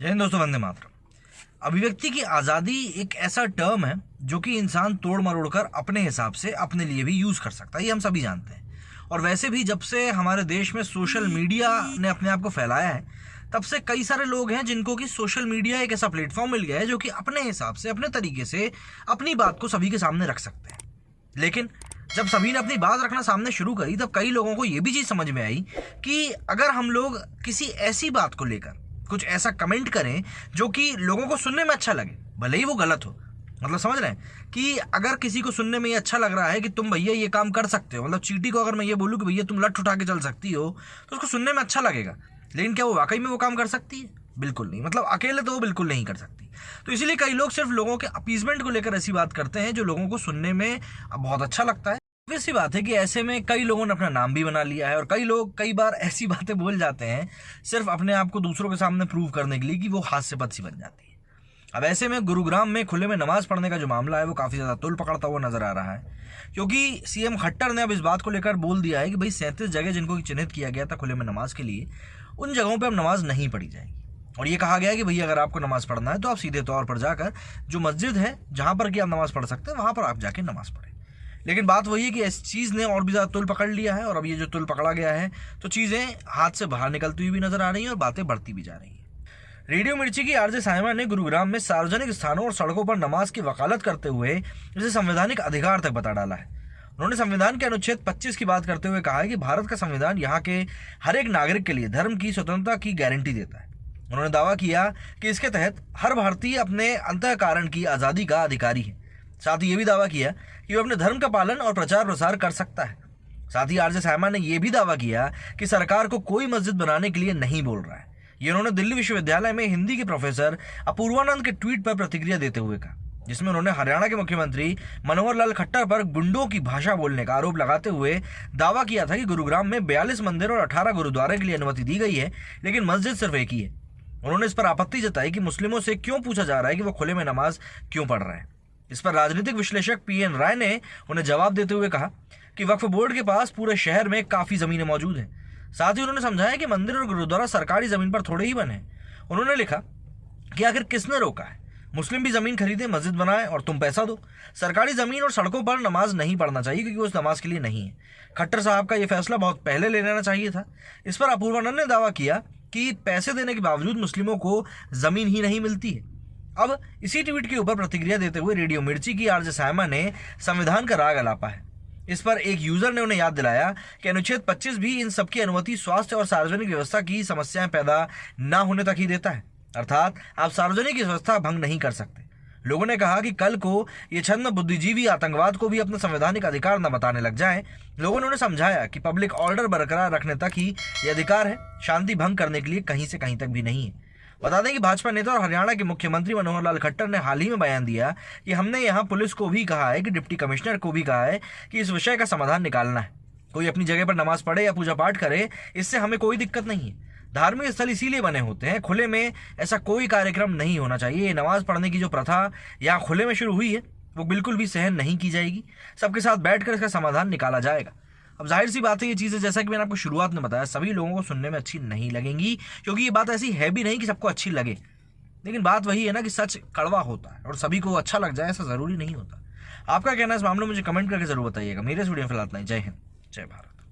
जय हिंद दोस्तों, वंदे मातरम। अभिव्यक्ति की आज़ादी एक ऐसा टर्म है जो कि इंसान तोड़ मरोड़ कर अपने हिसाब से अपने लिए भी यूज़ कर सकता है, ये हम सभी जानते हैं। और वैसे भी जब से हमारे देश में सोशल मीडिया ने अपने आप को फैलाया है, तब से कई सारे लोग हैं जिनको कि सोशल मीडिया एक ऐसा प्लेटफॉर्म मिल गया है जो कि अपने हिसाब से, अपने तरीके से अपनी बात को सभी के सामने रख सकते हैं। लेकिन जब सभी ने अपनी बात रखना सामने शुरू करी, तब कई लोगों को ये भी चीज़ समझ में आई कि अगर हम लोग किसी ऐसी बात को लेकर कुछ ऐसा कमेंट करें जो कि लोगों को सुनने में अच्छा लगे, भले ही वो गलत हो, मतलब समझ रहे हैं कि अगर किसी को सुनने में ये अच्छा लग रहा है कि तुम भैया ये काम कर सकते हो, मतलब चींटी को अगर मैं ये बोलूँ कि भैया तुम लठ उठा के चल सकती हो, तो उसको सुनने में अच्छा लगेगा। लेकिन क्या वो वाकई में वो काम कर सकती है? बिल्कुल नहीं। मतलब अकेले तो वो बिल्कुल नहीं कर सकती। तो इसीलिए कई लोग सिर्फ लोगों के अपीजमेंट को लेकर ऐसी बात करते हैं जो लोगों को सुनने में बहुत अच्छा लगता है। वैसी बात है कि ऐसे में कई लोगों ने अपना नाम भी बना लिया है और कई लोग कई बार ऐसी बातें बोल जाते हैं सिर्फ अपने आप को दूसरों के सामने प्रूव करने के लिए कि वो हास्यपद सी बन जाती है। अब ऐसे में गुरुग्राम में खुले में नमाज पढ़ने का जो मामला है वो काफ़ी ज़्यादा तुल पकड़ता हुआ नजर आ रहा है, क्योंकि सीएम खट्टर ने अब इस बात को लेकर बोल दिया है कि भाई 37 जगह जिनको चिन्हित किया गया था खुले में नमाज के लिए, उन जगहों पर अब नमाज नहीं पढ़ी जाएगी। और ये कहा गया है कि भैया अगर आपको नमाज पढ़ना है तो आप सीधे तौर पर जाकर जो मस्जिद है जहाँ पर कि आप नमाज पढ़ सकते हैं वहाँ पर आप जाके नमाज पढ़ें। लेकिन बात वही है कि इस चीज़ ने और भी ज़्यादा तुल पकड़ लिया है, और अब ये जो तुल पकड़ा गया है तो चीज़ें हाथ से बाहर निकलती हुई भी नजर आ रही हैं और बातें बढ़ती भी जा रही हैं। रेडियो मिर्ची की आरजे साइमा ने गुरुग्राम में सार्वजनिक स्थानों और सड़कों पर नमाज की वकालत करते हुए इसे संवैधानिक अधिकार तक बता डाला है। उन्होंने संविधान के अनुच्छेद 25 की बात करते हुए कहा है कि भारत का संविधान यहाँ के हर एक नागरिक के लिए धर्म की स्वतंत्रता की गारंटी देता है। उन्होंने दावा किया कि इसके तहत हर भारतीय अपने अंतःकरण की आज़ादी का अधिकारी है। साथ ही ये भी दावा किया कि वो अपने धर्म का पालन और प्रचार प्रसार कर सकता है। साथ ही आरजे साइमा ने यह भी दावा किया कि सरकार को कोई मस्जिद बनाने के लिए नहीं बोल रहा है। ये उन्होंने दिल्ली विश्वविद्यालय में हिंदी के प्रोफेसर अपूर्वानंद के ट्वीट पर प्रतिक्रिया देते हुए कहा, जिसमें उन्होंने हरियाणा के मुख्यमंत्री मनोहर लाल खट्टर पर गुंडों की भाषा बोलने का आरोप लगाते हुए दावा किया था कि गुरुग्राम में 42 मंदिर और 18 गुरुद्वारे के लिए अनुमति दी गई है, लेकिन मस्जिद सिर्फ एक ही है। उन्होंने इस पर आपत्ति जताई कि मुस्लिमों से क्यों पूछा जा रहा है कि वो खुले में नमाज क्यों पढ़ रहे हैं। इस पर राजनीतिक विश्लेषक पीएन राय ने उन्हें जवाब देते हुए कहा कि वक्फ बोर्ड के पास पूरे शहर में काफ़ी ज़मीनें मौजूद हैं। साथ ही उन्होंने समझाया कि मंदिर और गुरुद्वारा सरकारी ज़मीन पर थोड़े ही बने हैं। उन्होंने लिखा कि आखिर किसने रोका है? मुस्लिम भी ज़मीन खरीदे, मस्जिद बनाए और तुम पैसा दो। सरकारी ज़मीन और सड़कों पर नमाज नहीं पढ़ना चाहिए क्योंकि उस नमाज के लिए नहीं है। खट्टर साहब का ये फैसला बहुत पहले ले लेना चाहिए था। इस पर अपूर्वानंद ने दावा किया कि पैसे देने के बावजूद मुस्लिमों को ज़मीन ही नहीं मिलती है। अब इसी ट्वीट के ऊपर प्रतिक्रिया देते हुए रेडियो मिर्ची की आरजे साइमा ने संविधान का राग अलापा है। इस पर एक यूजर ने उन्हें याद दिलाया कि अनुच्छेद 25 भी इन सबकी अनुमति स्वास्थ्य और सार्वजनिक व्यवस्था की समस्याएं पैदा न होने तक ही देता है, अर्थात आप सार्वजनिक व्यवस्था भंग नहीं कर सकते। लोगों ने कहा कि कल को ये छद्म बुद्धिजीवी आतंकवाद को भी अपना संवैधानिक अधिकार न बताने लग जाएं। लोगों ने उन्हें समझाया कि पब्लिक ऑर्डर बरकरार रखने तक ही ये अधिकार है, शांति भंग करने के लिए कहीं से कहीं तक भी नहीं है। बता दें कि भाजपा नेता और हरियाणा के मुख्यमंत्री मनोहर लाल खट्टर ने हाल ही में बयान दिया कि हमने यहाँ पुलिस को भी कहा है कि डिप्टी कमिश्नर को भी कहा है कि इस विषय का समाधान निकालना है। कोई अपनी जगह पर नमाज पढ़े या पूजा पाठ करे, इससे हमें कोई दिक्कत नहीं है। धार्मिक स्थल इसीलिए बने होते हैं, खुले में ऐसा कोई कार्यक्रम नहीं होना चाहिए। नमाज पढ़ने की जो प्रथा यहाँ खुले में शुरू हुई है वो बिल्कुल भी सहन नहीं की जाएगी। सबके साथ बैठकर इसका समाधान निकाला जाएगा। अब जाहिर सी बात है, ये चीज़ें जैसा कि मैंने आपको शुरुआत में बताया सभी लोगों को सुनने में अच्छी नहीं लगेंगी, क्योंकि ये बात ऐसी है भी नहीं कि सबको अच्छी लगे। लेकिन बात वही है ना कि सच कड़वा होता है और सभी को अच्छा लग जाए ऐसा ज़रूरी नहीं होता। आपका कहना है इस मामले में मुझे कमेंट करके जरूर बताइएगा। मेरे इस वीडियो में फिलहाल इतना ही। जय हिंद, जय भारत।